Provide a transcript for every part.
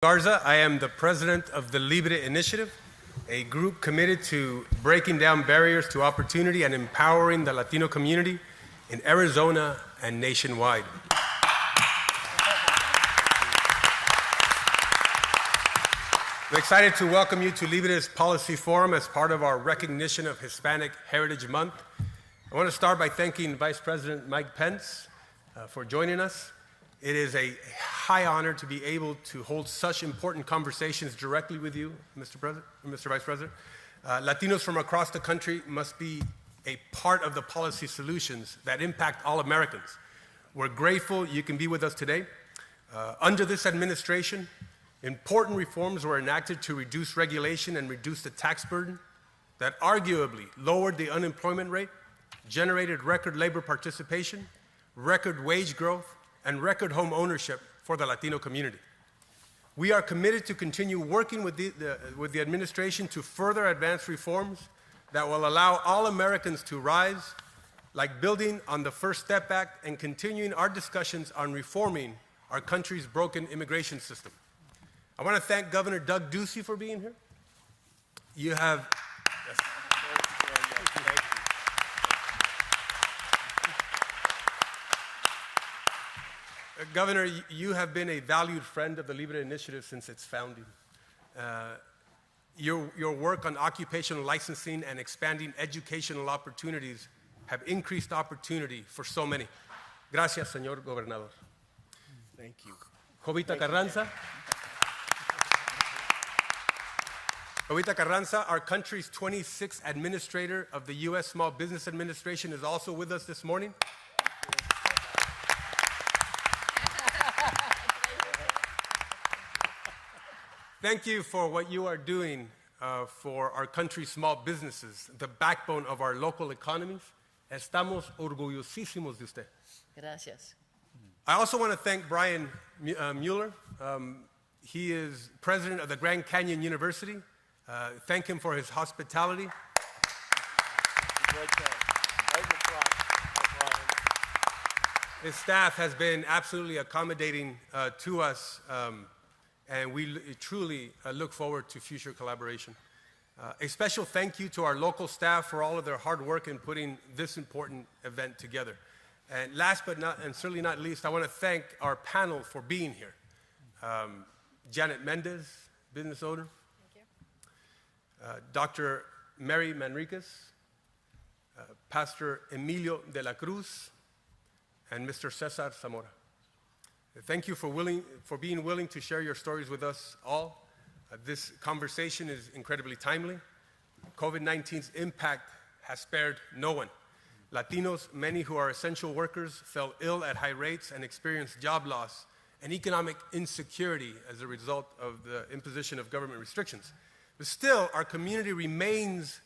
Garza. I am the president of the Libre Initiative, a group committed to breaking down barriers to opportunity and empowering the Latino community in Arizona and nationwide. I'm excited to welcome you to Libre's Policy Forum as part of our recognition of Hispanic Heritage Month. I want to start by thanking Vice President Mike Pence for joining us. It is a high honor to be able to hold such important conversations directly with you, Mr. Vice President. Latinos from across the country must be a part of the policy solutions that impact all Americans. We're grateful you can be with us today. Under this administration, important reforms were enacted to reduce regulation and reduce the tax burden that arguably lowered the unemployment rate, generated record labor participation, record wage growth, and record home ownership for the Latino community. We are committed to continue working with the administration to further advance reforms that will allow all Americans to rise, like building on the First Step Act and continuing our discussions on reforming our country's broken immigration system. I want to thank Governor Doug Ducey for being here. You have... Governor, you have been a valued friend of the Libre Initiative since its founding. Your work on occupational licensing and expanding educational opportunities have increased opportunity for so many. Gracias, señor gobernador. Thank you. Jovita Carranza. Jovita Carranza, our country's 26th administrator of the U.S. Small Business Administration, is also with us this morning. Thank you for what you are doing for our country's small businesses, the backbone of our local economies. Estamos orgullosísimos de usted. Gracias. I also want to thank Brian Mueller. He is president of the Grand Canyon University. Thank him for his hospitality. His staff has been absolutely accommodating to us. And we truly look forward to future collaboration. A special thank you to our local staff for all of their hard work in putting this important event together. And last but certainly not least, I want to thank our panel for being here. Janet Mendez, business owner. Thank you. Dr. Mary Manriquez, Pastor Emilio de la Cruz, and Mr. Cesar Zamora. Thank you for being willing to share your stories with us all. This conversation is incredibly timely. COVID-19's impact has spared no one. Latinos, many who are essential workers, fell ill at high rates and experienced job loss and economic insecurity as a result of the imposition of government restrictions. But still, our community remains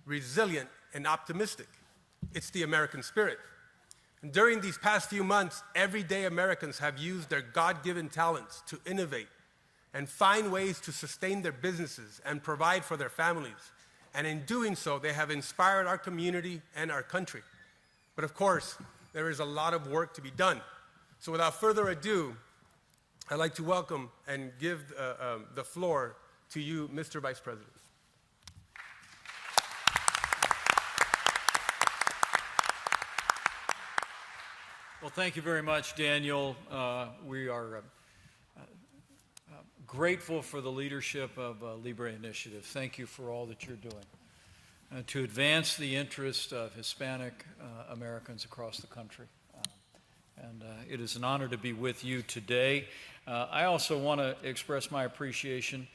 resilient and optimistic. It's the American spirit. And during these past few months, everyday Americans have used their God-given talents to innovate and find ways to sustain their businesses and provide for their families. And in doing so, they have inspired our community and our country. But of course, there is a lot of work to be done. So without further ado, I'd like to welcome and give the floor to you, Mr. Vice President. Well, thank you very much, Daniel. We are grateful for the leadership of Libre Initiative. Thank you for all that you're doing to advance the interest of Hispanic Americans across the country. And it is an honor to be with you today. I also want to express my appreciation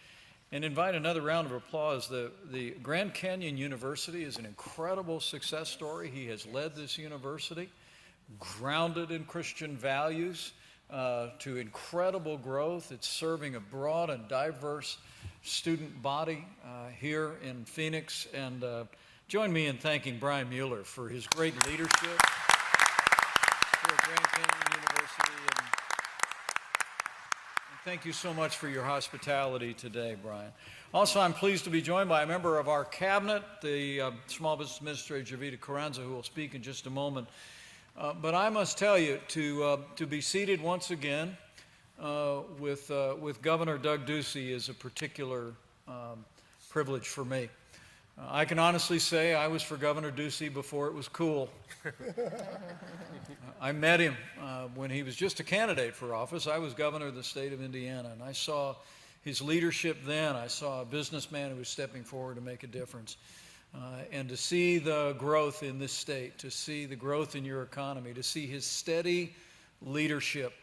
and invite another round of applause. The Grand Canyon University is an incredible success story. He has led this university, grounded in Christian values, to incredible growth. It's serving a broad and diverse student body here in Phoenix. And join me in thanking Brian Mueller for his great leadership for Grand Canyon University. And thank you so much for your hospitality today, Brian. Also, I'm pleased to be joined by a member of our cabinet, the Small Business Administrator, Jovita Carranza, who will speak in just a moment. But I must tell you, to be seated once again with Governor Doug Ducey is a particular privilege for me. I can honestly say I was for Governor Ducey before it was cool. I met him when he was just a candidate for office. I was governor of the state of Indiana, and I saw his leadership then. I saw a businessman who was stepping forward to make a difference. And to see the growth in this state, to see the growth in your economy, to see his steady leadership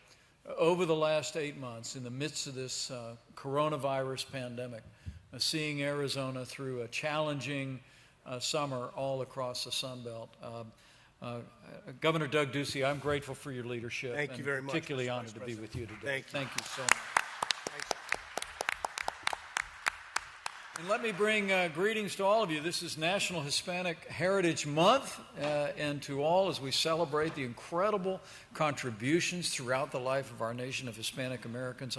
over the last 8 months in the midst of this coronavirus pandemic, seeing Arizona through a challenging summer all across the Sun Belt. Governor Doug Ducey, I'm grateful for your leadership. Thank you very much, Particularly Mr. honored Vice to be with you today. Thank you. Thank you so much. And let me bring greetings to all of you. This is National Hispanic Heritage Month, and to all as we celebrate the incredible contributions throughout the life of our nation of Hispanic Americans.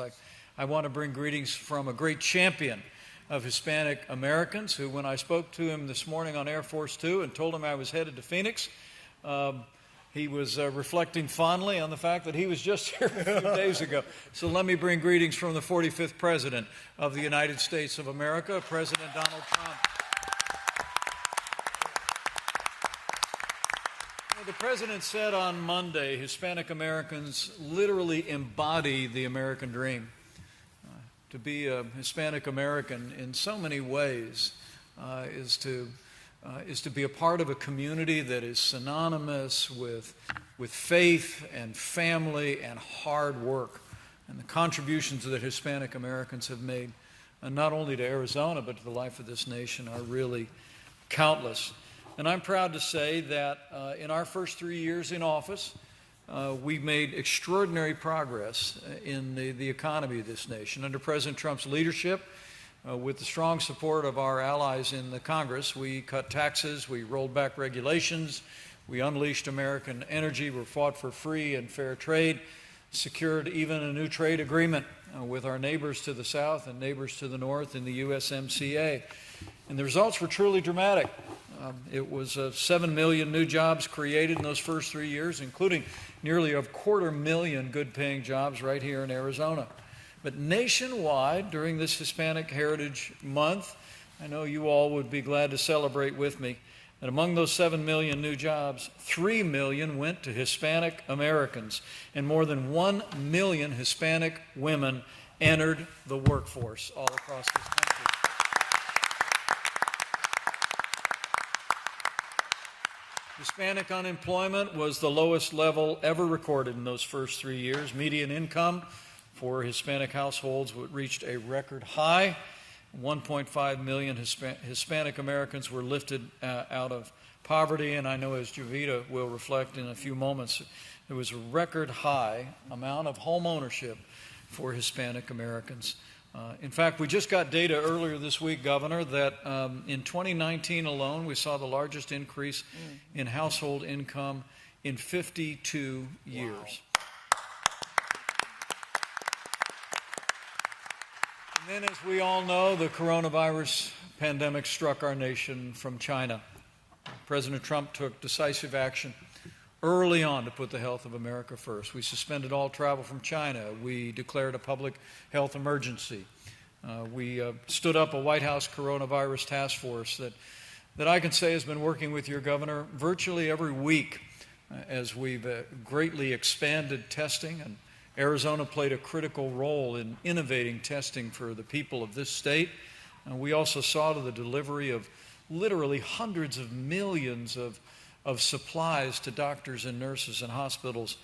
I want to bring greetings from a great champion of Hispanic Americans who, when I spoke to him this morning on Air Force Two and told him I was headed to Phoenix, he was reflecting fondly on the fact that he was just here a few days ago. So let me bring greetings from the 45th President of the United States of America, President Donald Trump. The President said on Monday, Hispanic Americans literally embody the American dream. To be a Hispanic American in so many ways is to be a part of a community that is synonymous with faith and family and hard work. And the contributions that Hispanic Americans have made, not only to Arizona, but to the life of this nation, are really countless. And I'm proud to say that in our first 3 years in office, we've made extraordinary progress in the economy of this nation. Under President Trump's leadership, with the strong support of our allies in the Congress, we cut taxes, we rolled back regulations, we unleashed American energy, we fought for free and fair trade, secured even a new trade agreement with our neighbors to the south and neighbors to the north in the USMCA. And the results were truly dramatic. It was 7 million new jobs created in those first 3 years, including nearly 250,000 good-paying jobs right here in Arizona. But nationwide, during this Hispanic Heritage Month, I know you all would be glad to celebrate with me that among those 7 million new jobs, 3 million went to Hispanic Americans, and more than 1 million Hispanic women entered the workforce all across this country. Hispanic unemployment was the lowest level ever recorded in those first 3 years. Median income for Hispanic households reached a record high. 1.5 million Hispanic Americans were lifted out of poverty, and I know, as Jovita will reflect in a few moments, there was a record high amount of home ownership for Hispanic Americans. In fact, we just got data earlier this week, Governor, that in 2019 alone, we saw the largest increase in household income in 52 years. Wow. And then, as we all know, the coronavirus pandemic struck our nation from China. President Trump took decisive action early on to put the health of America first. We suspended all travel from China. We declared a public health emergency. We stood up a White House coronavirus task force that I can say has been working with your governor virtually every week as we've greatly expanded testing, and Arizona played a critical role in innovating testing for the people of this state. We also saw to the delivery of literally hundreds of millions of supplies to doctors and nurses and hospitals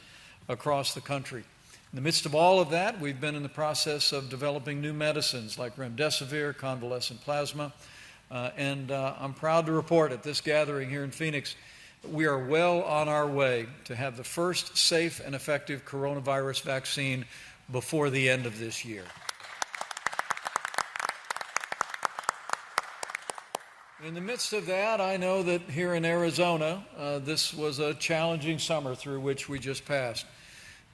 across the country. In the midst of all of that, we've been in the process of developing new medicines like remdesivir, convalescent plasma, and I'm proud to report at this gathering here in Phoenix, we are well on our way to have the first safe and effective coronavirus vaccine before the end of this year. In the midst of that, I know that here in Arizona, this was a challenging summer through which we just passed.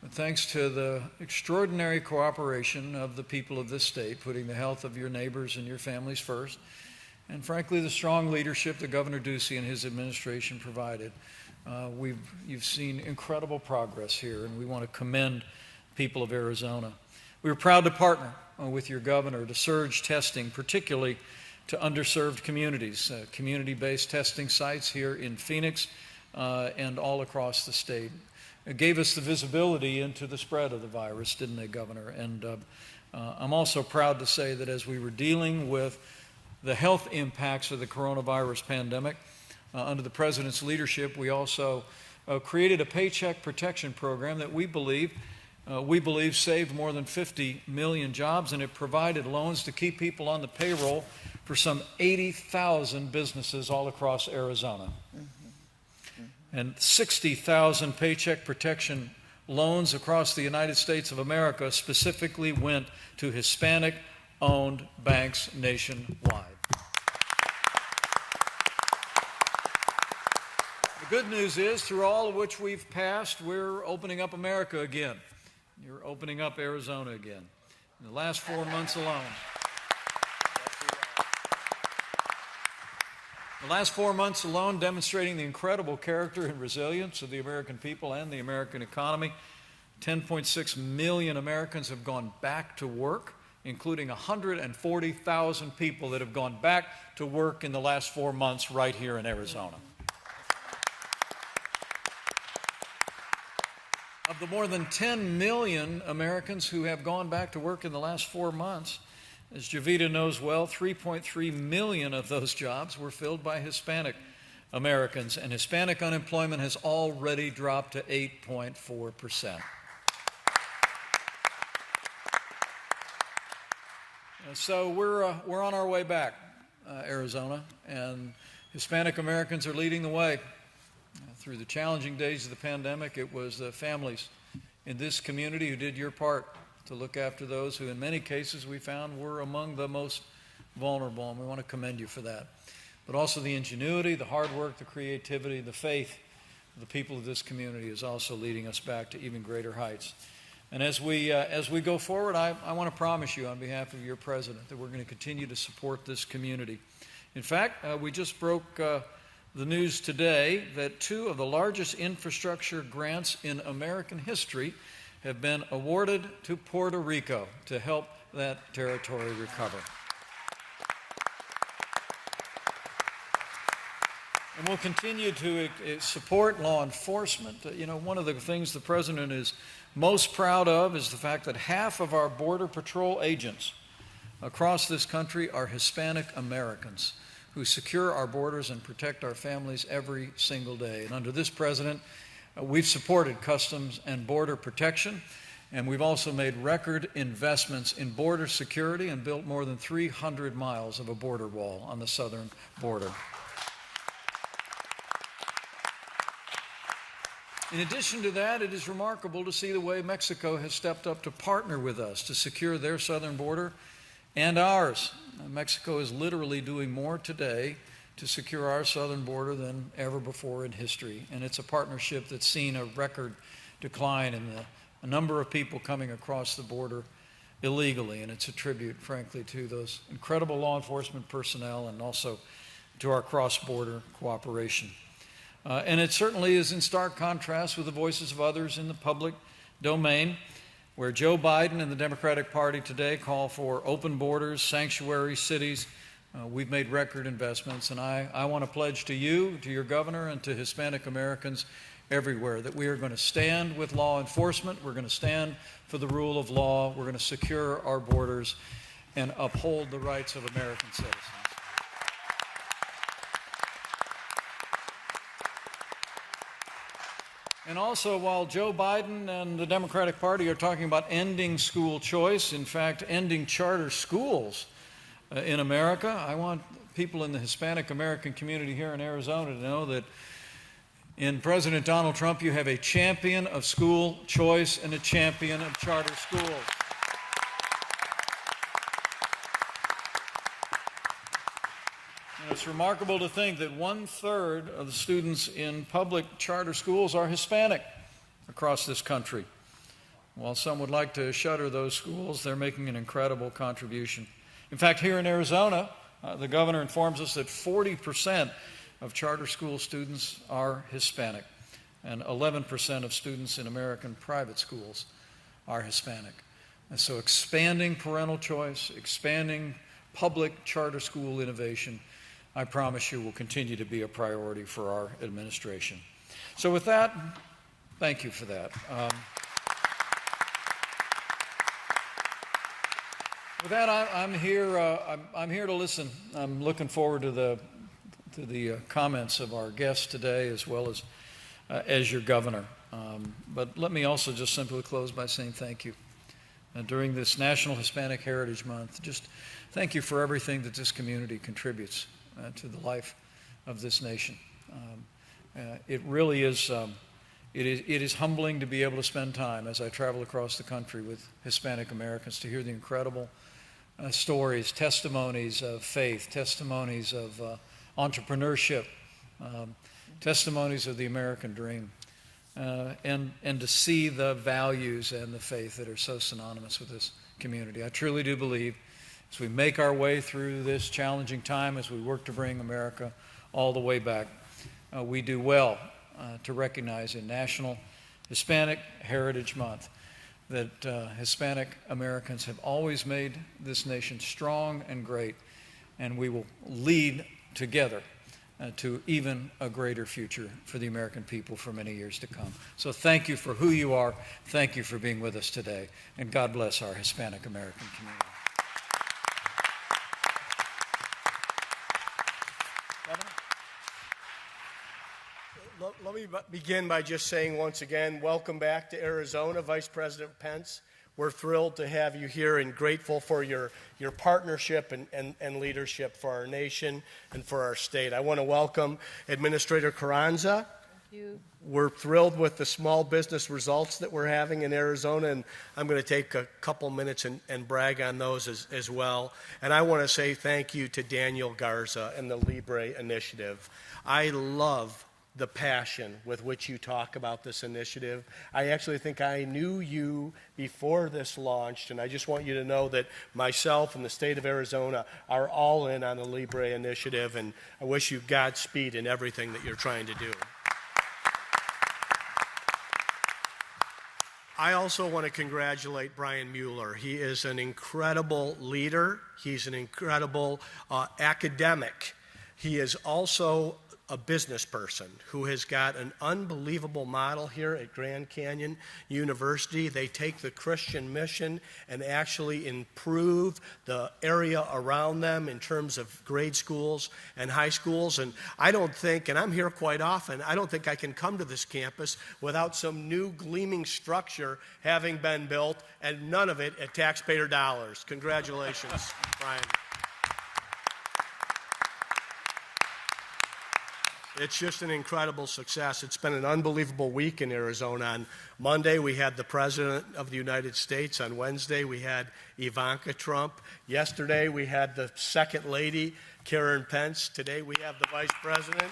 But thanks to the extraordinary cooperation of the people of this state, putting the health of your neighbors and your families first, and frankly, the strong leadership that Governor Ducey and his administration provided, you've seen incredible progress here, and we want to commend people of Arizona. We were proud to partner with your governor to surge testing, particularly to underserved communities, community-based testing sites here in Phoenix and all across the state. It gave us the visibility into the spread of the virus, didn't they, Governor? And I'm also proud to say that as we were dealing with the health impacts of the coronavirus pandemic, under the President's leadership, we also created a Paycheck Protection Program that we believe saved more than 50 million jobs, and it provided loans to keep people on the payroll for some 80,000 businesses all across Arizona. And 60,000 Paycheck Protection loans across the United States of America specifically went to Hispanic-owned banks nationwide. The good news is, through all of which we've passed, we're opening up America again. You're opening up Arizona again. In the last 4 months alone, demonstrating the incredible character and resilience of the American people and the American economy. 10.6 million Americans have gone back to work, including 140,000 people that have gone back to work in the last 4 months right here in Arizona. Of the more than 10 million Americans who have gone back to work in the last 4 months, as Javita knows well, 3.3 million of those jobs were filled by Hispanic Americans, and Hispanic unemployment has already dropped to 8.4%. So we're on our way back, Arizona, and Hispanic Americans are leading the way. Through the challenging days of the pandemic, it was the families in this community who did your part to look after those who, in many cases, we found were among the most vulnerable, and we want to commend you for that. But also the ingenuity, the hard work, the creativity, the faith of the people of this community is also leading us back to even greater heights. And as we go forward, I want to promise you on behalf of your president that we're going to continue to support this community. In fact, we just broke the news today that 2 of the largest infrastructure grants in American history have been awarded to Puerto Rico to help that territory recover. And we'll continue to support law enforcement. One of the things the president is most proud of is the fact that half of our Border Patrol agents across this country are Hispanic Americans who secure our borders and protect our families every single day. And under this president, we've supported Customs and Border Protection, and we've also made record investments in border security and built more than 300 miles of a border wall on the southern border. In addition to that, it is remarkable to see the way Mexico has stepped up to partner with us to secure their southern border and ours. Mexico is literally doing more today to secure our southern border than ever before in history. And it's a partnership that's seen a record decline in the number of people coming across the border illegally. And it's a tribute, frankly, to those incredible law enforcement personnel and also to our cross-border cooperation. And it certainly is in stark contrast with the voices of others in the public domain, where Joe Biden and the Democratic Party today call for open borders, sanctuary cities. We've made record investments, and I want to pledge to you, to your governor, and to Hispanic Americans everywhere that we are going to stand with law enforcement, we're going to stand for the rule of law, we're going to secure our borders, and uphold the rights of American citizens. And also, while Joe Biden and the Democratic Party are talking about ending school choice, in fact, ending charter schools in America, I want people in the Hispanic American community here in Arizona to know that in President Donald Trump, you have a champion of school choice and a champion of charter schools. It's remarkable to think that 1/3 of the students in public charter schools are Hispanic across this country. While some would like to shutter those schools, they're making an incredible contribution. In fact, here in Arizona, the governor informs us that 40% of charter school students are Hispanic, and 11% of students in American private schools are Hispanic. And so expanding parental choice, expanding public charter school innovation, I promise you will continue to be a priority for our administration. So with that, thank you for that. With that, I'm here. I'm here to listen. I'm looking forward to the comments of our guests today, as well as your governor. But let me also just simply close by saying thank you. During this National Hispanic Heritage Month, just thank you for everything that this community contributes to the life of this nation. It really is. It is humbling to be able to spend time as I travel across the country with Hispanic Americans to hear the incredible stories, testimonies of faith, testimonies of entrepreneurship, testimonies of the American dream, and to see the values and the faith that are so synonymous with this community. I truly do believe as we make our way through this challenging time, as we work to bring America all the way back, we do well to recognize in National Hispanic Heritage Month that Hispanic Americans have always made this nation strong and great, and we will lead together to even a greater future for the American people for many years to come. So thank you for who you are. Thank you for being with us today, and God bless our Hispanic American community. Let me begin by just saying once again, welcome back to Arizona, Vice President Pence. We're thrilled to have you here and grateful for your partnership and leadership for our nation and for our state. I want to welcome Administrator Carranza. Thank you. We're thrilled with the small business results that we're having in Arizona, and I'm going to take a couple minutes and brag on those as well. And I want to say thank you to Daniel Garza and the Libre Initiative. I love the passion with which you talk about this initiative. I actually think I knew you before this launched, and I just want you to know that myself and the state of Arizona are all in on the Libre Initiative, and I wish you Godspeed in everything that you're trying to do. I also want to congratulate Brian Mueller. He is an incredible leader. He's an incredible academic. He is also a business person who has got an unbelievable model here at Grand Canyon University. They take the Christian mission and actually improve the area around them in terms of grade schools and high schools. And I don't think, and I'm here quite often, I don't think I can come to this campus without some new gleaming structure having been built, and none of it at taxpayer dollars. Congratulations, Brian. It's just an incredible success. It's been an unbelievable week in Arizona. On Monday, we had the President of the United States. On Wednesday, we had Ivanka Trump. Yesterday, we had the Second Lady, Karen Pence. Today, we have the Vice President.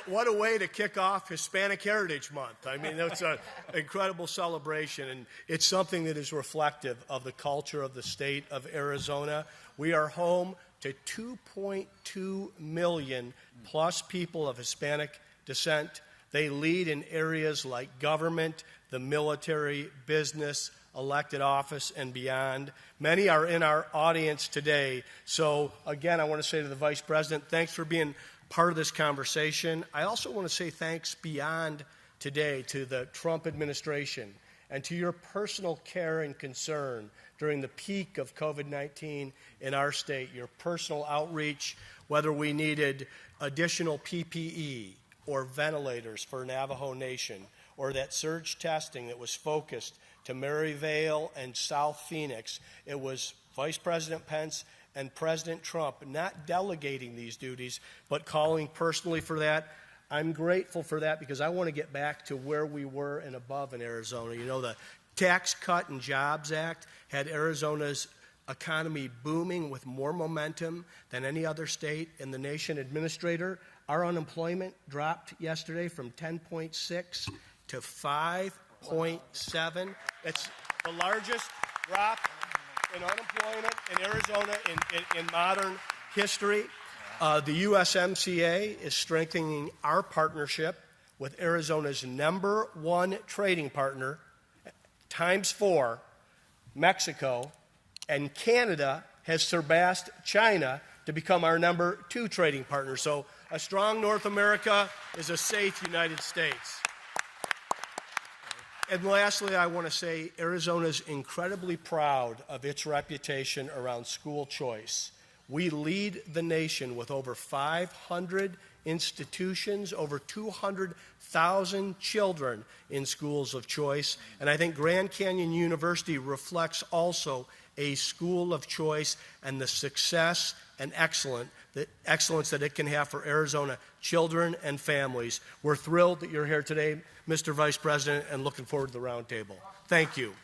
What a way to kick off Hispanic Heritage Month. I mean, it's an incredible celebration, and it's something that is reflective of the culture of the state of Arizona. We are home to 2.2 million plus people of Hispanic descent. They lead in areas like government, the military, business, elected office, and beyond. Many are in our audience today. So again, I want to say to the Vice President, thanks for being part of this conversation. I also want to say thanks beyond today to the Trump administration and to your personal care and concern during the peak of COVID-19 in our state, your personal outreach, whether we needed additional PPE or ventilators for Navajo Nation, or that surge testing that was focused to Maryvale and South Phoenix. It was Vice President Pence and President Trump not delegating these duties, but calling personally for that. I'm grateful for that because I want to get back to where we were and above in Arizona. You know, the Tax Cut and Jobs Act had Arizona's economy booming with more momentum than any other state in the nation. Administrator, our unemployment dropped yesterday from 10.6 to 5.7. It's the largest drop in unemployment in Arizona in modern history. The USMCA is strengthening our partnership with Arizona's #1 trading partner, ×4, Mexico, and Canada has surpassed China to become our #2 trading partner. So a strong North America is a safe United States. And lastly, I want to say Arizona's incredibly proud of its reputation around school choice. We lead the nation with over 500 institutions, over 200,000 children in schools of choice. And I think Grand Canyon University reflects also a school of choice and the success and excellence that it can have for Arizona children and families. We're thrilled that you're here today, Mr. Vice President, and looking forward to the roundtable. Thank you.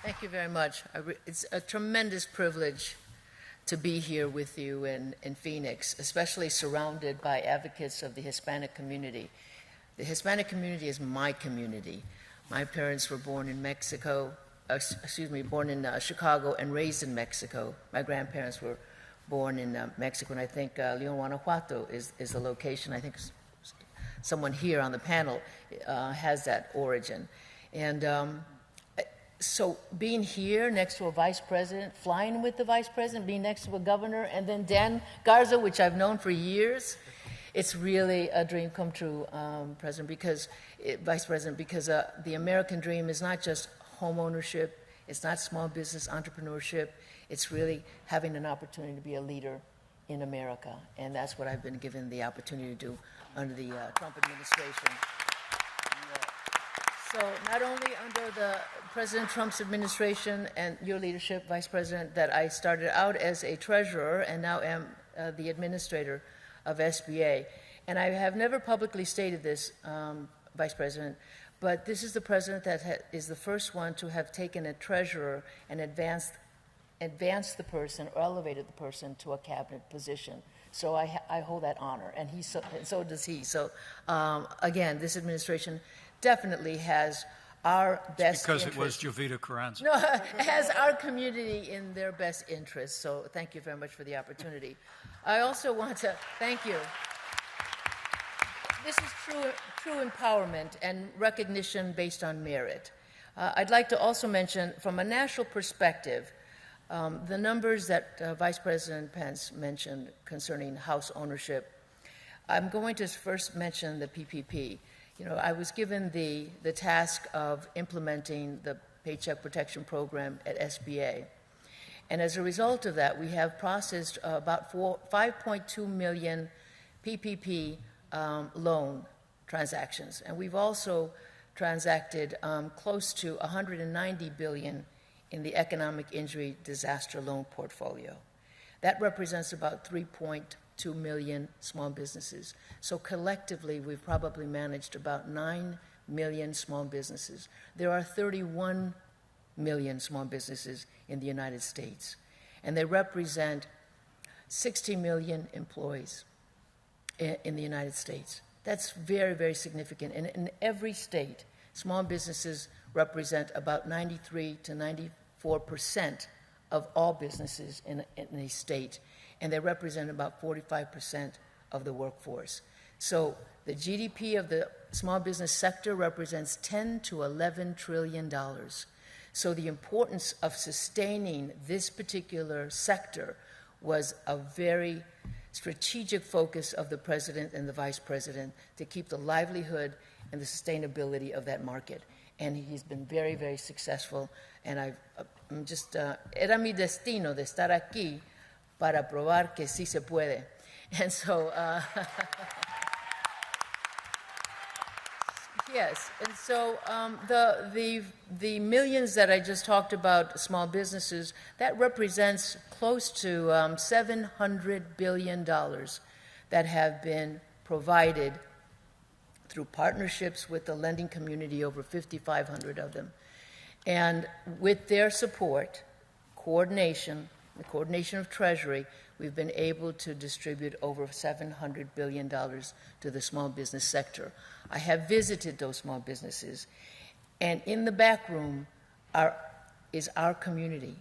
Thank you very much. It's a tremendous privilege to be here with you in Phoenix, especially surrounded by advocates of the Hispanic community. The Hispanic community is my community. My parents were born in Chicago and raised in Mexico. My grandparents were born in Mexico, and I think Leon, Guanajuato is the location. I think someone here on the panel has that origin. And so being here next to a vice president, flying with the vice president, being next to a governor, and then Dan Garza, which I've known for years, it's really a dream come true, Vice President, because the American dream is not just home ownership, it's not small business entrepreneurship, it's really having an opportunity to be a leader in America. And that's what I've been given the opportunity to do under the Trump administration. So not only under the President Trump's administration and your leadership, Vice President, that I started out as a treasurer and now am the administrator of SBA. And I have never publicly stated this, Vice President, but this is the president that is the first one to have taken a treasurer and advanced the person or elevated the person to a cabinet position. So I hold that honor, and so does he. So again, this administration definitely has our best because interest. it was Jovita Carranza. No, has our community in their best interest. So thank you very much for the opportunity. I also want to thank you. This is true empowerment and recognition based on merit. I'd like to also mention, from a national perspective, the numbers that Vice President Pence mentioned concerning house ownership. I'm going to first mention the PPP. You know, I was given the task of implementing the Paycheck Protection Program at SBA. And as a result of that, we have processed about 5.2 million PPP loan transactions. And we've also transacted close to $190 billion in the economic injury disaster loan portfolio. That represents about 3.2 million small businesses. So collectively, we've probably managed about 9 million small businesses. There are 31 million small businesses in the United States, and they represent 60 million employees in the United States. That's very, very significant. And in every state, small businesses represent about 93 to 94% of all businesses in a state, and they represent about 45% of the workforce. So the GDP of the small business sector represents $10 to $11 trillion. So the importance of sustaining this particular sector was a very strategic focus of the president and the vice president to keep the livelihood and the sustainability of that market. And he's been very, very successful. And I'm just, era mi destino de estar aquí para probar que sí se puede. And so, yes, and so the millions that I just talked about, small businesses, that represents close to $700 billion that have been provided through partnerships with the lending community, over 5,500 of them. And with their support, the coordination of Treasury, we've been able to distribute over $700 billion to the small business sector. I have visited those small businesses, and in the back room is our community.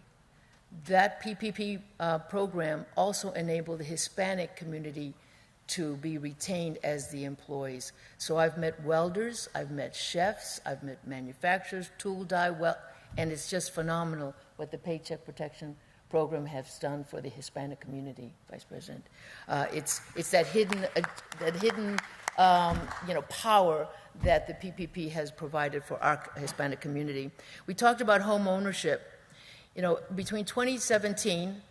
That PPP program also enabled the Hispanic community to be retained as the employees. So I've met welders, I've met chefs, I've met manufacturers, tool dye, and it's just phenomenal what the Paycheck Protection Program has done for the Hispanic community, Vice President. It's that hidden power that the PPP has provided for our Hispanic community. We talked about home ownership. Between 2017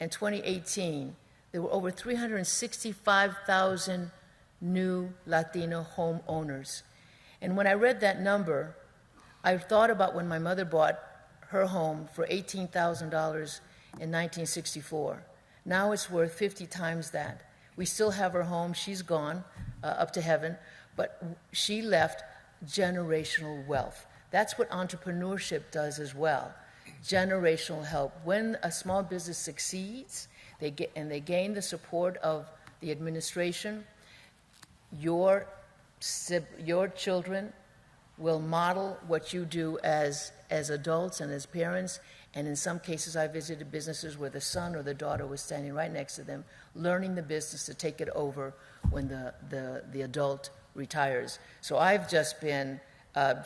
and 2018, there were over 365,000 new Latino homeowners. And when I read that number, I thought about when my mother bought her home for $18,000 in 1964. Now it's worth 50 times that. We still have her home. She's gone up to heaven, but she left generational wealth. That's what entrepreneurship does as well. Generational help. When a small business succeeds, they gain the support of the administration, your children will model what you do as adults and as parents. And in some cases, I visited businesses where the son or the daughter was standing right next to them, learning the business to take it over when the adult retires. So I've just been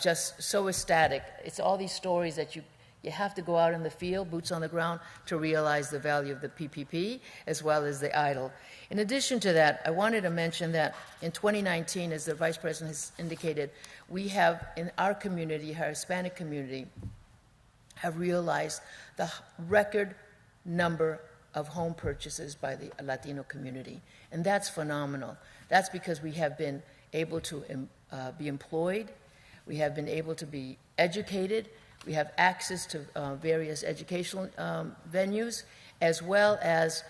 just so ecstatic. It's all these stories that you have to go out in the field, boots on the ground, to realize the value of the PPP as well as the EIDL. In addition to that, I wanted to mention that in 2019, as the Vice President has indicated, we have in our community, our Hispanic community, have realized the record number of home purchases by the Latino community. And that's phenomenal. That's because we have been able to be employed, we have been able to be educated, we have access to various educational venues, as well as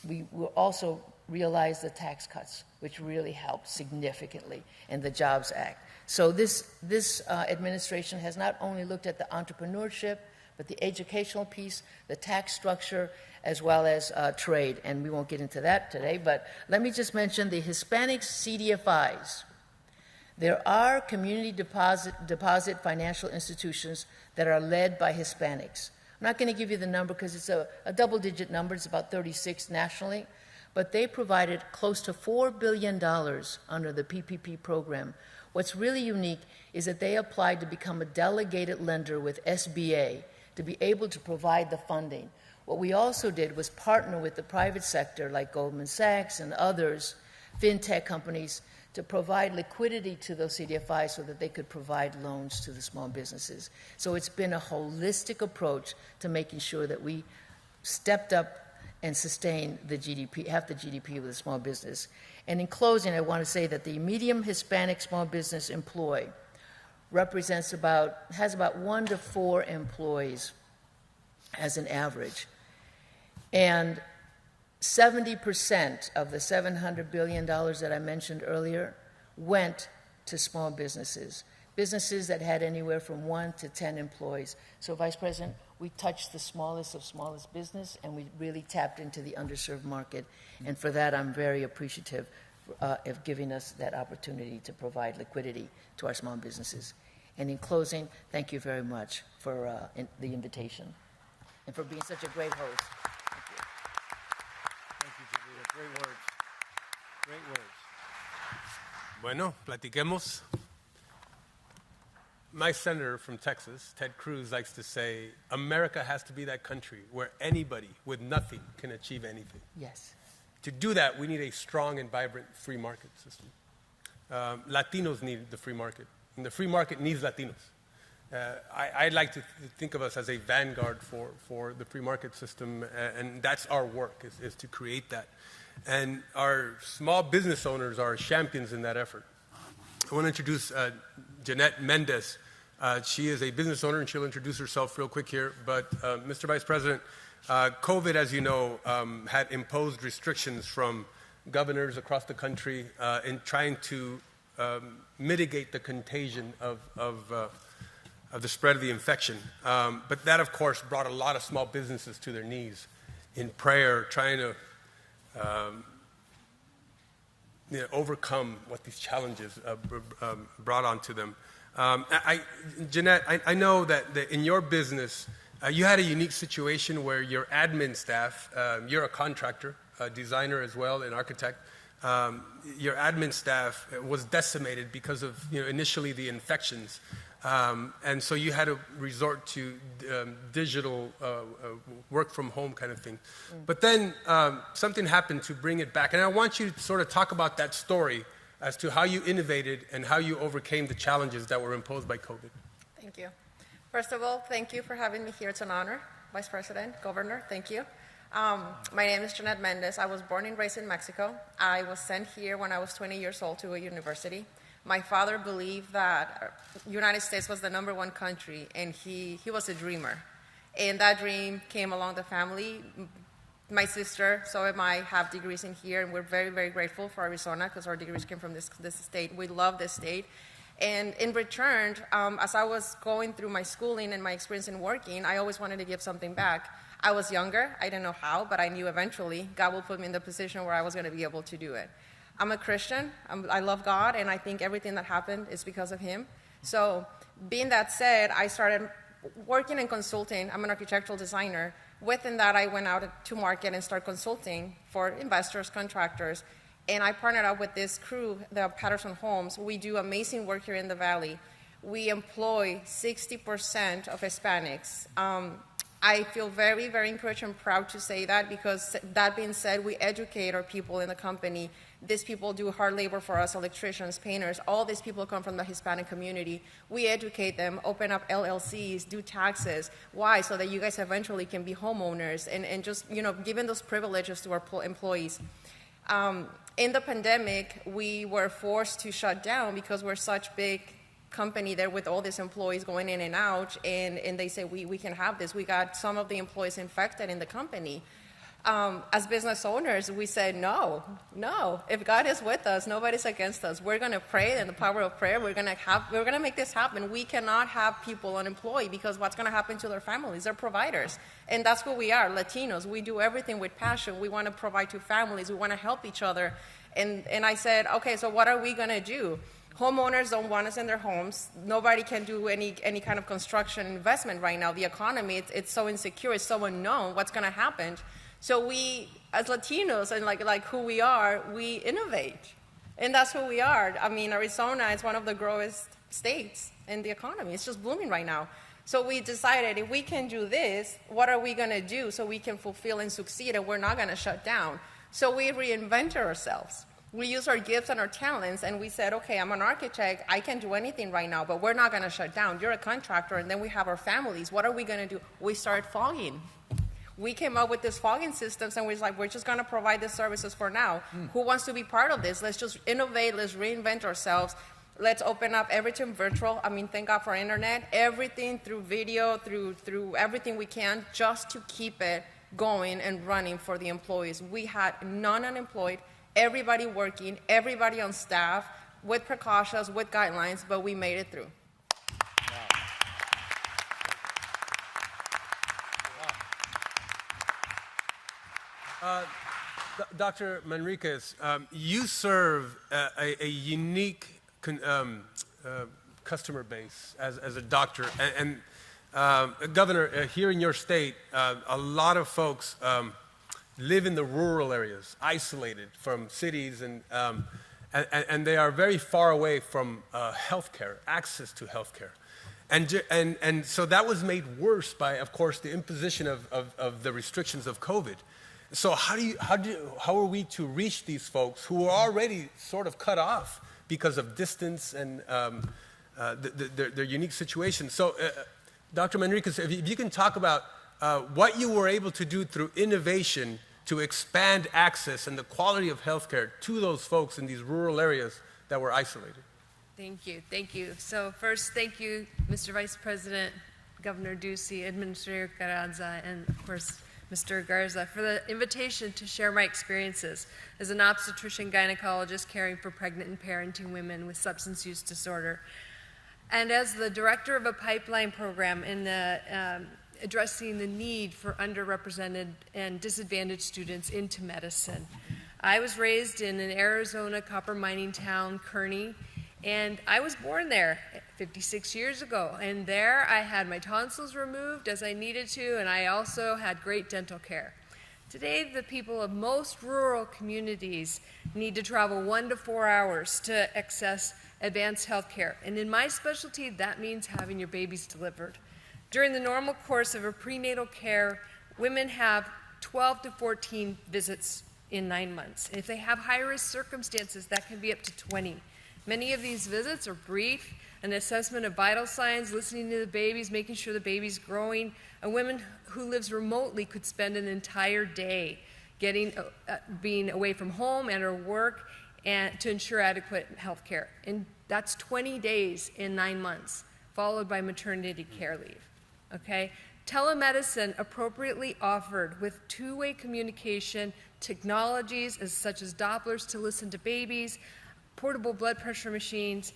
we will also realize the tax cuts, which really helped significantly, and the Jobs Act. So this administration has not only looked at the entrepreneurship, but the educational piece, the tax structure, as well as trade. And we won't get into that today, but let me just mention the Hispanic CDFIs. There are community deposit financial institutions that are led by Hispanics. I'm not going to give you the number because it's a double-digit number. It's about 36 nationally. But they provided close to $4 billion under the PPP program. What's really unique is that they applied to become a delegated lender with SBA to be able to provide the funding. What we also did was partner with the private sector like Goldman Sachs and others, fintech companies, to provide liquidity to those CDFIs so that they could provide loans to the small businesses. So it's been a holistic approach to making sure that we stepped up and sustained the GDP, half the GDP of the small business. And in closing, I want to say that the medium Hispanic small business employee has about 1 to 4 employees as an average. And 70% of the $700 billion that I mentioned earlier went to small businesses that had anywhere from 1 to 10 employees. So, Vice President, we touched the smallest of smallest business, and we really tapped into the underserved market. And for that, I'm very appreciative of giving us that opportunity to provide liquidity to our small businesses. And in closing, thank you very much for the invitation and for being such a great host. Great words. Great words. Bueno, platiquemos. My senator from Texas, Ted Cruz, likes to say, America has to be that country where anybody with nothing can achieve anything. Yes. To do that, we need a strong and vibrant free market system. Latinos need the free market, and the free market needs Latinos. I like to think of us as a vanguard for the free market system, and that's our work, is to create that. And our small business owners are champions in that effort. I want to introduce Jeanette Mendez. She is a business owner, and she'll introduce herself real quick here. But, Mr. Vice President, COVID, as you know, had imposed restrictions from governors across the country in trying to mitigate the contagion of the spread of the infection. But that, of course, brought a lot of small businesses to their knees in prayer, trying to overcome what these challenges brought onto them. Jeanette, I know that in your business, You had a unique situation where your admin staff, you're a contractor, a designer as well, an architect. Your admin staff was decimated because of initially the infections. And so you had to resort to digital work from home kind of thing. But then something happened to bring it back. And I want you to sort of talk about that story as to how you innovated and how you overcame the challenges that were imposed by COVID. Thank you. First of all, thank you for having me here. It's an honor. Vice President, Governor, thank you. My name is Jeanette Mendez. I was born and raised in Mexico. I was sent here when I was 20 years old to a university. My father believed that the United States was the #1 country, and he was a dreamer. And that dream came along the family. My sister, so am I, have degrees in here, and we're very, very grateful for Arizona because our degrees came from this state. We love this state. And in return, as I was going through my schooling and my experience in working, I always wanted to give something back. I was younger. I didn't know how, but I knew eventually God will put me in the position where I was going to be able to do it. I'm a Christian. I love God, and I think everything that happened is because of Him. So being that said, I started working and consulting. I'm an architectural designer. Within that, I went out to market and started consulting for investors, contractors, and I partnered up with this crew, the Patterson Homes. We do amazing work here in the Valley. We employ 60% of Hispanics. I feel very, very encouraged and proud to say that because that being said, we educate our people in the company. These people do hard labor for us, electricians, painters. All these people come from the Hispanic community. We educate them, open up LLCs, do taxes. Why? So that you guys eventually can be homeowners and just, giving those privileges to our employees. In the pandemic, we were forced to shut down because we're such big company there with all these employees going in and out, and they say we can have this. We got some of the employees infected in the company. As business owners, we said no. If God is with us, nobody's against us. We're going to pray, and the power of prayer, we're going to make this happen. We cannot have people unemployed because what's going to happen to their families? They're providers, and that's who we are, Latinos. We do everything with passion. We want to provide to families. We want to help each other. And I said, okay, so what are we going to do? Homeowners don't want us in their homes. Nobody can do any kind of construction investment right now. The economy, it's so insecure, it's so unknown. What's going to happen? So we, as Latinos, and like who we are, we innovate. And that's who we are. I mean, Arizona is one of the growest states in the economy. It's just booming right now. So we decided if we can do this, what are we going to do so we can fulfill and succeed and we're not going to shut down? So we reinvented ourselves. We use our gifts and our talents, and we said, okay, I'm an architect. I can do anything right now, but we're not going to shut down. You're a contractor, and then we have our families. What are we going to do? We started fogging. We came up with this fogging systems, and we're like, we're just going to provide these services for now. Who wants to be part of this? Let's just innovate. Let's reinvent ourselves. Let's open up everything virtual. I mean, thank God for internet. Everything through video, through everything we can, just to keep it going and running for the employees. We had none unemployed. Everybody working, everybody on staff, with precautions, with guidelines, but we made it through. Dr. Manriquez, you serve a unique customer base as a doctor. And Governor, here in your state, a lot of folks live in the rural areas, isolated from cities, and they are very far away from healthcare, access to healthcare. And so that was made worse by, of course, the imposition of the restrictions of COVID. So how are we to reach these folks who are already sort of cut off because of distance and their unique situation? So, Dr. Manriquez, if you can talk about what you were able to do through innovation to expand access and the quality of healthcare to those folks in these rural areas that were isolated. Thank you. So first, thank you, Mr. Vice President, Governor Ducey, Administrator Carranza, and of course, Mr. Garza, for the invitation to share my experiences as an obstetrician gynecologist caring for pregnant and parenting women with substance use disorder. And as the director of a pipeline program in the addressing the need for underrepresented and disadvantaged students into medicine. I was raised in an Arizona copper mining town, Kearney, and I was born there 56 years ago. And there I had my tonsils removed as I needed to, and I also had great dental care. Today, the people of most rural communities need to travel 1 to 4 hours to access advanced health care. And in my specialty, that means having your babies delivered. During the normal course of a prenatal care, women have 12 to 14 visits in 9 months. If they have high-risk circumstances, that can be up to 20. Many of these visits are brief, an assessment of vital signs, listening to the babies, making sure the baby's growing. A woman who lives remotely could spend an entire day being away from home and her work and to ensure adequate health care. And that's 20 days in 9 months, followed by maternity care leave. Okay? Telemedicine appropriately offered with two-way communication, technologies such as Dopplers to listen to babies, portable blood pressure machines,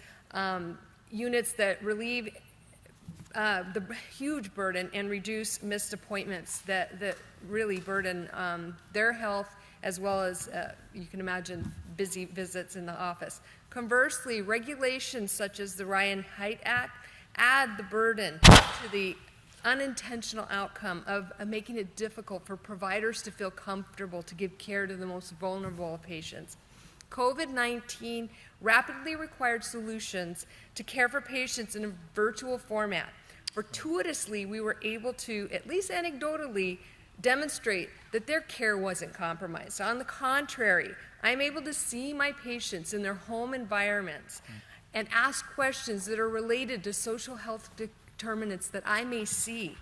units that relieve the huge burden and reduce missed appointments that really burden their health, as well as, you can imagine, busy visits in the office. Conversely, regulations such as the Ryan-Haidt Act add the burden to the unintentional outcome of making it difficult for providers to feel comfortable to give care to the most vulnerable of patients. COVID-19 rapidly required solutions to care for patients in a virtual format. Fortuitously, we were able to, at least anecdotally, demonstrate that their care wasn't compromised. On the contrary, I'm able to see my patients in their home environments and ask questions that are related to social health determinants that I may see.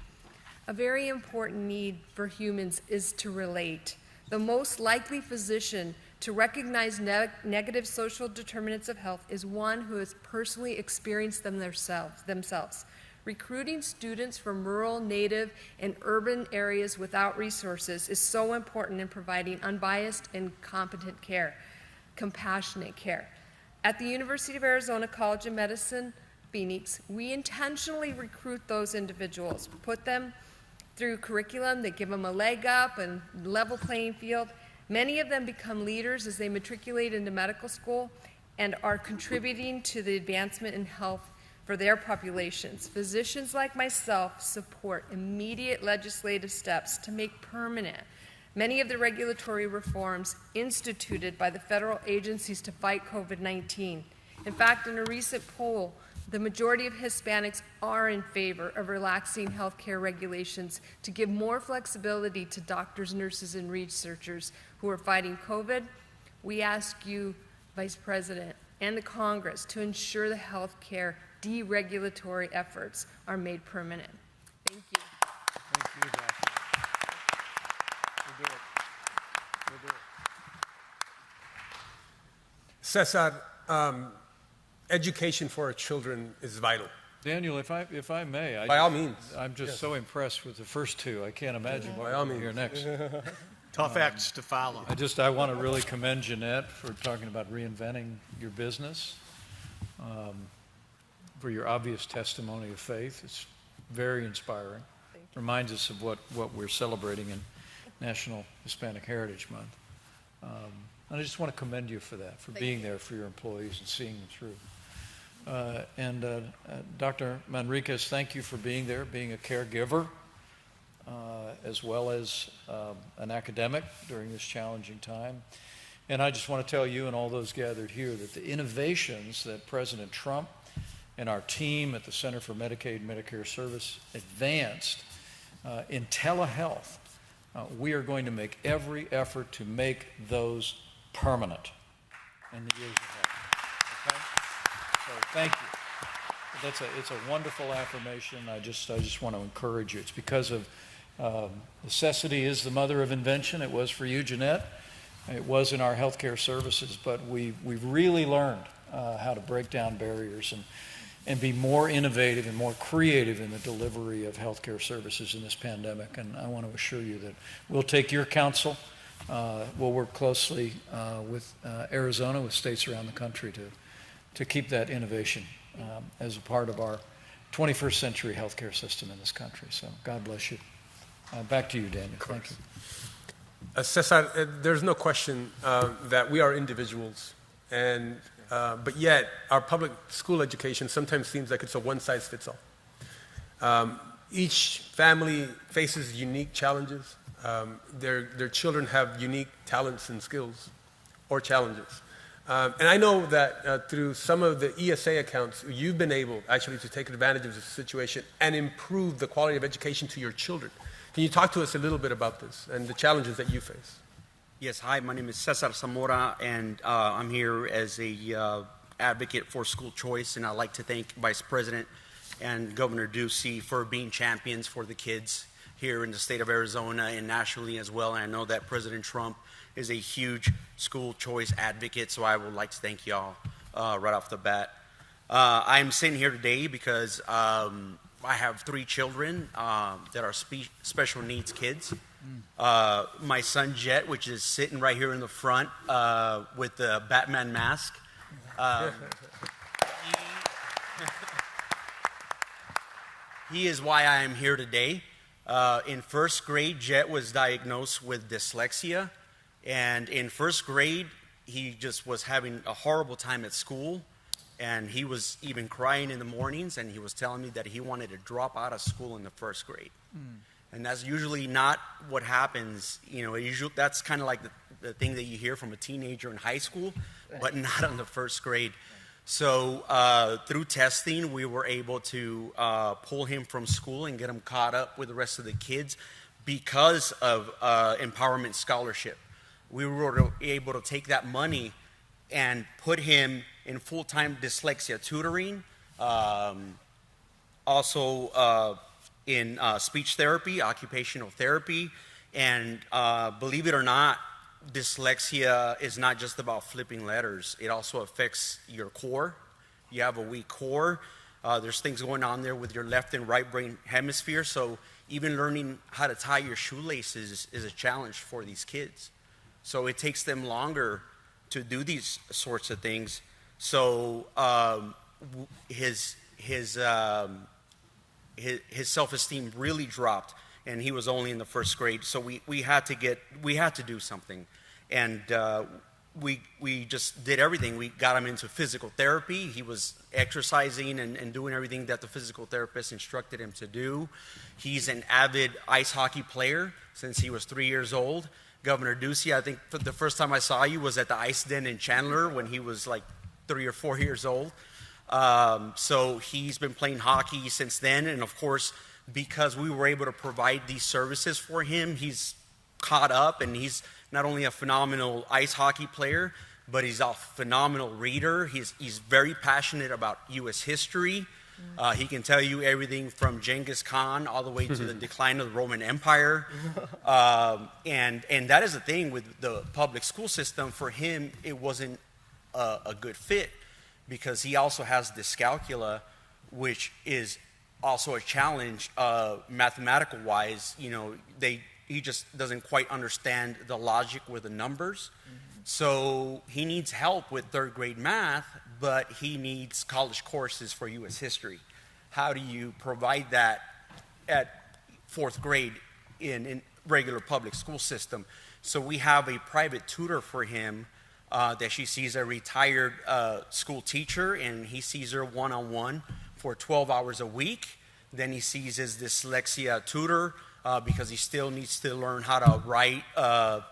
A very important need for humans is to relate. The most likely physician to recognize negative social determinants of health is one who has personally experienced them themselves. Recruiting students from rural, native, and urban areas without resources is so important in providing unbiased and competent care, compassionate care. At the University of Arizona College of Medicine, Phoenix, we intentionally recruit those individuals, put them through curriculum that give them a leg up and level playing field. Many of them become leaders as they matriculate into medical school and are contributing to the advancement in health for their populations. Physicians like myself support immediate legislative steps to make permanent many of the regulatory reforms instituted by the federal agencies to fight COVID-19. In fact, in a recent poll, the majority of Hispanics are in favor of relaxing healthcare regulations to give more flexibility to doctors, nurses, and researchers who are fighting COVID. We ask you, Vice President, and the Congress to ensure the healthcare deregulatory efforts are made permanent. Thank you. Thank you, Doctor. We'll do it. We'll do it. Cesar, education for our children is vital. Daniel, if I may, By all means. I'm just so impressed with the first two. I can't imagine what By all will here next. Tough acts to follow. I want to really commend Jeanette for talking about reinventing your business, for your obvious testimony of faith. It's very inspiring. Reminds us of what we're celebrating in National Hispanic Heritage Month. And I just want to commend you for that, for being there for your employees and seeing them through. Dr. Manriquez, thank you for being there, being a caregiver, as well as an academic during this challenging time. And I just want to tell you and all those gathered here that the innovations that President Trump and our team at the Center for Medicaid and Medicare Service advanced in telehealth, we are going to make every effort to make those permanent in the years ahead. Okay? So thank you. It's a wonderful affirmation. I just want to encourage you. It's because of necessity is the mother of invention. It was for you, Jeanette. It was in our healthcare services, but we've really learned how to break down barriers and be more innovative and more creative in the delivery of healthcare services in this pandemic. And I want to assure you that we'll take your counsel. We'll work closely with Arizona, with states around the country to keep that innovation as a part of our 21st century healthcare system in this country. So God bless you. Back to you, Daniel. Thank you. Cesar, there's no question that we are individuals, and but yet our public school education sometimes seems like it's a one-size-fits-all. Each family faces unique challenges. Their children have unique talents and skills or challenges. And I know that through some of the ESA accounts, you've been able actually to take advantage of the situation and improve the quality of education to your children. Can you talk to us a little bit about this and the challenges that you face? Yes, hi, my name is Cesar Zamora, and I'm here as a advocate for school choice, and I'd like to thank Vice President and Governor Ducey for being champions for the kids here in the state of Arizona and nationally as well. And I know that President Trump is a huge school choice advocate, so I would like to thank y'all right off the bat. I'm sitting here today because I have 3 children that are special needs kids. My son Jet, which is sitting right here in the front with the Batman mask. He is why I am here today. In first grade, Jet was diagnosed with dyslexia. And in first grade, he just was having a horrible time at school. And he was even crying in the mornings, and he was telling me that he wanted to drop out of school in the first grade. And that's usually not what happens. You know, that's kind of like the thing that you hear from a teenager in high school, but not in the first grade. So through testing, we were able to pull him from school and get him caught up with the rest of the kids because of Empowerment Scholarship. We were able to take that money and put him in full-time dyslexia tutoring, also in speech therapy, occupational therapy, and believe it or not, dyslexia is not just about flipping letters. It also affects your core. You have a weak core. There's things going on there with your left and right brain hemisphere, so even learning how to tie your shoelaces is a challenge for these kids. So it takes them longer to do these sorts of things. So his self-esteem really dropped, and he was only in the first grade. So we had to do something, and we just did everything. We got him into physical therapy. He was exercising and doing everything that the physical therapist instructed him to do. He's an avid ice hockey player since he was 3 years old. Governor Ducey, I think the first time I saw you was at the Ice Den in Chandler when he was like 3 or 4 years old. So he's been playing hockey since then, and of course, because we were able to provide these services for him, he's caught up, and he's not only a phenomenal ice hockey player, but he's a phenomenal reader. He's very passionate about U.S. history. He can tell you everything from Genghis Khan all the way to the decline of the Roman Empire. And that is the thing with the public school system. For him, it wasn't a good fit because he also has dyscalculia, which is also a challenge mathematical-wise. You know, he just doesn't quite understand the logic with the numbers. So he needs help with third grade math, but he needs college courses for U.S. history. How do you provide that at fourth grade in regular public school system? So we have a private tutor for him that she sees a retired school teacher, and he sees her one-on-one for 12 hours a week. Then he sees his dyslexia tutor because he still needs to learn how to write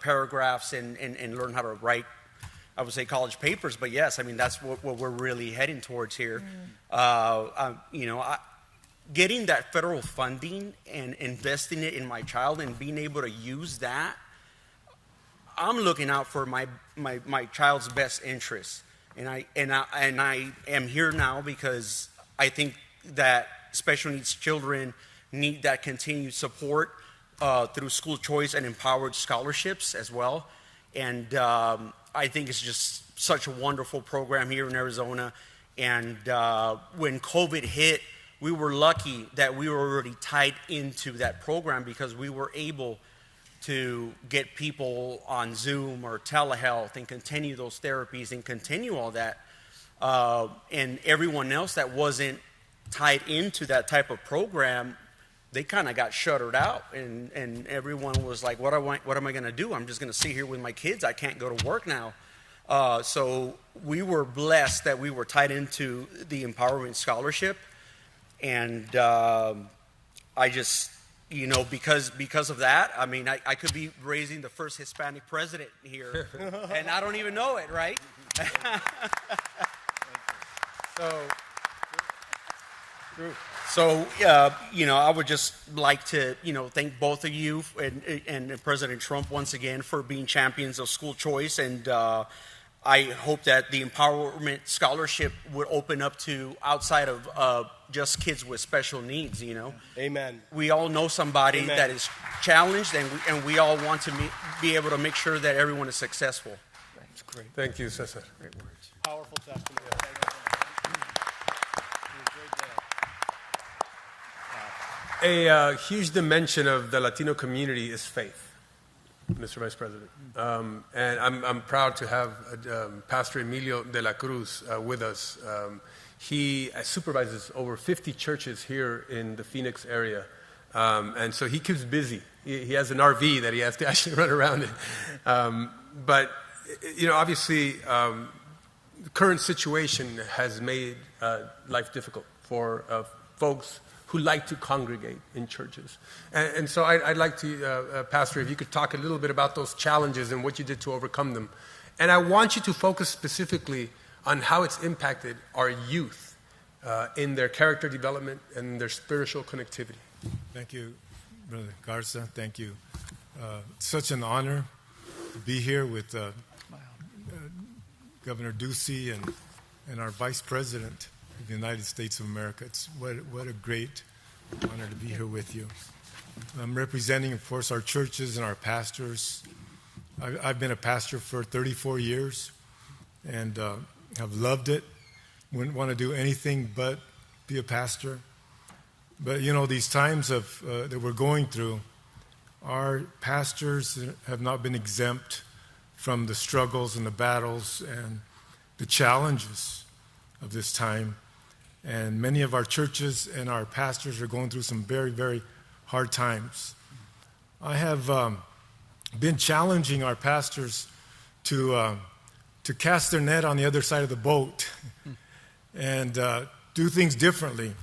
paragraphs and learn how to write, I would say, college papers. But yes, I mean, that's what we're really heading towards here. Getting that federal funding and investing it in my child and being able to use that, I'm looking out for my child's best interests. And I am here now because I think that special needs children need that continued support through school choice and empowered scholarships as well. And I think it's just such a wonderful program here in Arizona. And when COVID hit, we were lucky that we were already tied into that program because we were able to get people on Zoom or telehealth and continue those therapies and continue all that. And everyone else that wasn't tied into that type of program, they kind of got shuttered out, and everyone was like, what am I going to do? I'm just going to sit here with my kids. I can't go to work now. So we were blessed that we were tied into the Empowerment Scholarship. And I just, because of that, I mean, I could be raising the first Hispanic president here, and I don't even know it, right? So, I would just like to, thank both of you and President Trump once again for being champions of school choice. And I hope that the Empowerment Scholarship would open up to outside of just kids with special needs, Amen. We all know somebody Amen. that is challenged, and we all want to be able to make sure that everyone is successful. That's great. Thank you, Cesar. Great words. Powerful testimony. Thank you. A huge dimension of the Latino community is faith, Mr. Vice President. And I'm proud to have Pastor Emilio de la Cruz with us. He supervises over 50 churches here in the Phoenix area. And so he keeps busy. He has an RV that he has to actually run around in. But, obviously, the current situation has made life difficult for folks who like to congregate in churches. And so I'd like to, Pastor, if you could talk a little bit about those challenges and what you did to overcome them. And I want you to focus specifically on how it's impacted our youth in their character development and their spiritual connectivity. Thank you, Brother Garza. Thank you. Such an honor to be here with Governor Ducey and our Vice President of the United States of America. It's what a great honor to be here with you. I'm representing, of course, our churches and our pastors. I've been a pastor for 34 years and have loved it. Wouldn't want to do anything but be a pastor. But, these times that we're going through, our pastors have not been exempt from the struggles and the battles and the challenges of this time. And many of our churches and our pastors are going through some very, very hard times. I have been challenging our pastors to cast their net on the other side of the boat and do things differently.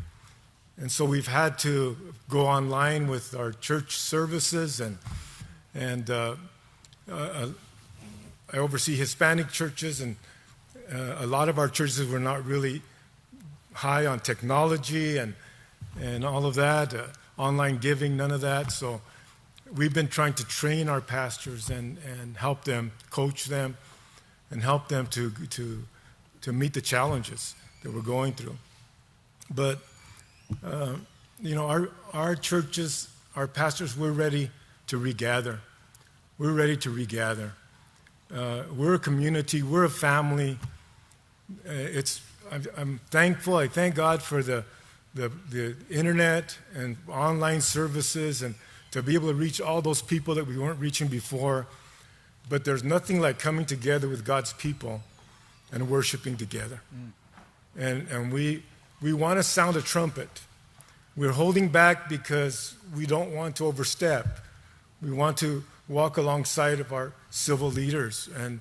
And so we've had to go online with our church services, and I oversee Hispanic churches, and a lot of our churches were not really high on technology and all of that, online giving, none of that. So we've been trying to train our pastors and help them, coach them, and help them to meet the challenges that we're going through. But, our churches, our pastors, we're ready to regather. We're ready to regather. We're a community. We're a family. I'm thankful. I thank God for the internet and online services and to be able to reach all those people that we weren't reaching before. But there's nothing like coming together with God's people and worshiping together. And we want to sound a trumpet. We're holding back because we don't want to overstep. We want to walk alongside of our civil leaders and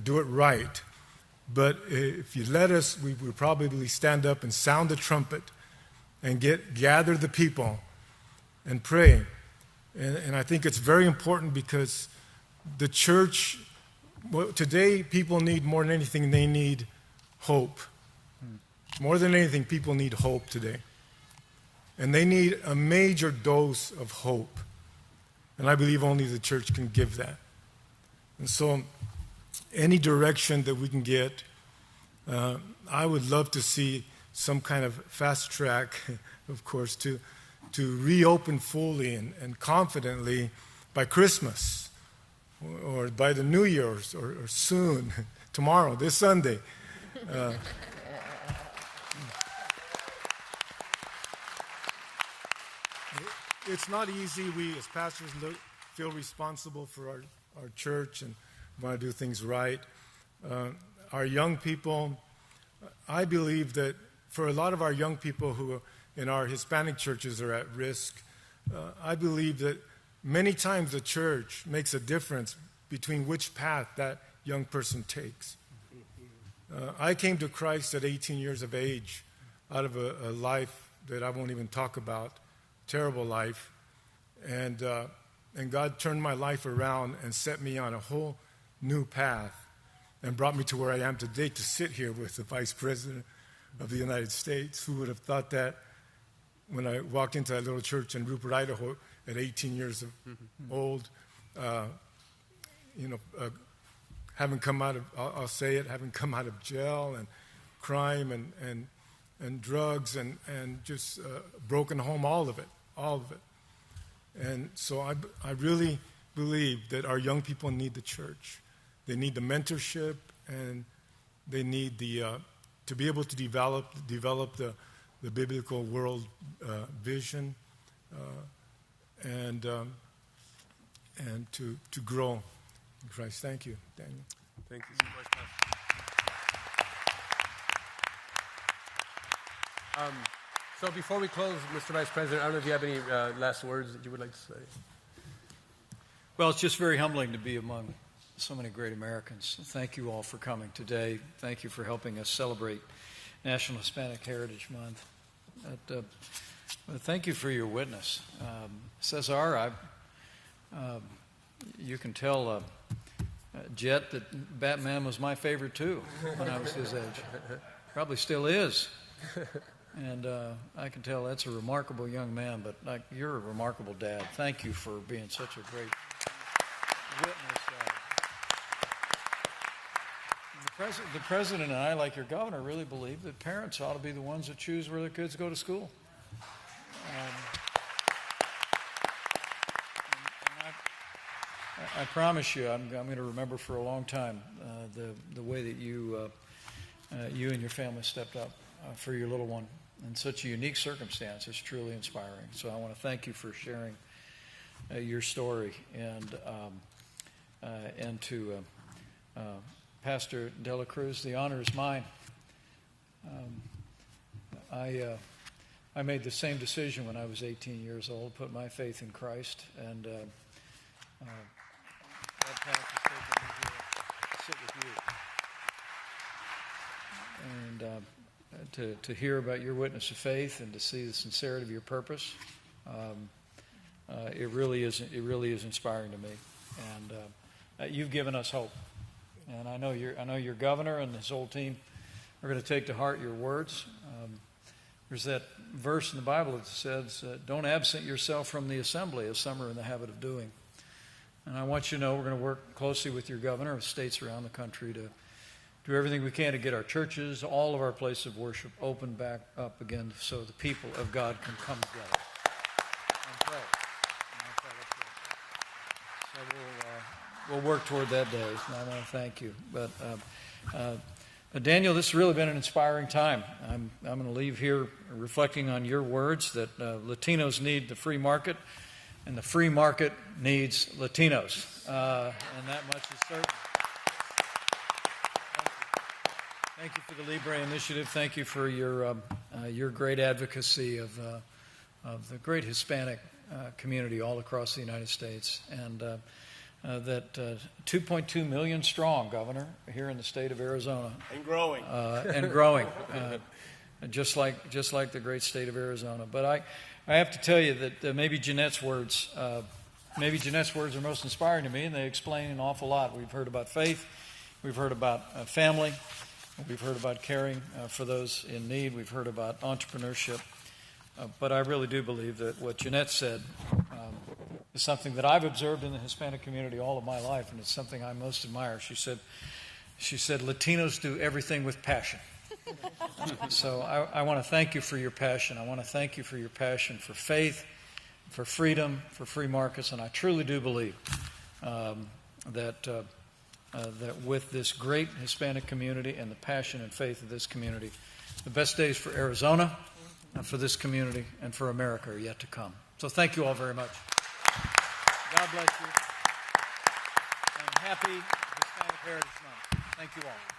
do it right. But if you let us, we will probably stand up and sound the trumpet and gather the people and pray. And I think it's very important because the church, today people need more than anything, they need hope. More than anything, people need hope today. And they need a major dose of hope. And I believe only the church can give that. And so any direction that we can get, I would love to see some kind of fast track, of course, to reopen fully and confidently by Christmas or by the New Year's or soon, tomorrow, this Sunday. It's not easy. We as pastors feel responsible for our church and want to do things right. Our young people, I believe that for a lot of our young people who are in our Hispanic churches are at risk, I believe that many times the church makes a difference between which path that young person takes. I came to Christ at 18 years of age out of a life that I won't even talk about, terrible life. And God turned my life around and set me on a whole new path and brought me to where I am today to sit here with the Vice President of the United States. Who would have thought that when I walked into that little church in Rupert, Idaho at 18 years old, having come out of, I'll say it, having come out of jail and crime and drugs and just broken home, all of it. And so I really believe that our young people need the church. They need the mentorship, and they need to be able to develop the biblical world vision, and to grow in Christ. Thank you, Daniel. Thank you so much, Pastor. So before we close, Mr. Vice President, I don't know if you have any last words that you would like to say. Well, it's just very humbling to be among so many great Americans. Thank you all for coming today. Thank you for helping us celebrate National Hispanic Heritage Month. Thank you for your witness. Cesar, you can tell Jet that Batman was my favorite too when I was his age. Probably still is. And I can tell that's a remarkable young man, but you're a remarkable dad. Thank you for being such a great witness. The president and I, like your governor, really believe that parents ought to be the ones that choose where their kids go to school. I promise you, I'm going to remember for a long time the way that you and your family stepped up for your little one in such a unique circumstance. It's truly inspiring. So I want to thank you for sharing your story, and to Pastor Dela Cruz, the honor is mine. I made the same decision when I was 18 years old, put my faith in Christ, and that path has taken me here to sit with you. And to hear about your witness of faith and to see the sincerity of your purpose, it really is inspiring to me. And you've given us hope. And I know your governor and his whole team are going to take to heart your words. There's that verse in the Bible that says, "Don't absent yourself from the assembly," as some are in the habit of doing. And I want you to know we're going to work closely with your governor of states around the country to do everything we can to get our churches, all of our places of worship, open back up again so the people of God can come together and pray. So we'll work toward that day, and I want to thank you. But Daniel, this has really been an inspiring time. I'm going to leave here reflecting on your words that Latinos need the free market, and the free market needs Latinos, and that much is certain. Thank you for the Libre Initiative. Thank you for your great advocacy of the great Hispanic community all across the United States, and that 2.2 million strong, Governor, here in the state of Arizona, And growing. Just like the great state of Arizona. But I have to tell you that maybe Jeanette's words are most inspiring to me, and they explain an awful lot. We've heard about faith, we've heard about family, we've heard about caring for those in need, we've heard about entrepreneurship. But I really do believe that what Jeanette said is something that I've observed in the Hispanic community all of my life, and it's something I most admire. She said, Latinos do everything with passion. So I want to thank you for your passion. I want to thank you for your passion for faith, for freedom, for free markets, and I truly do believe that with this great Hispanic community and the passion and faith of this community, the best days for Arizona, for this community, and for America are yet to come. So thank you all very much. God bless you. And happy Hispanic Heritage Month. Thank you all.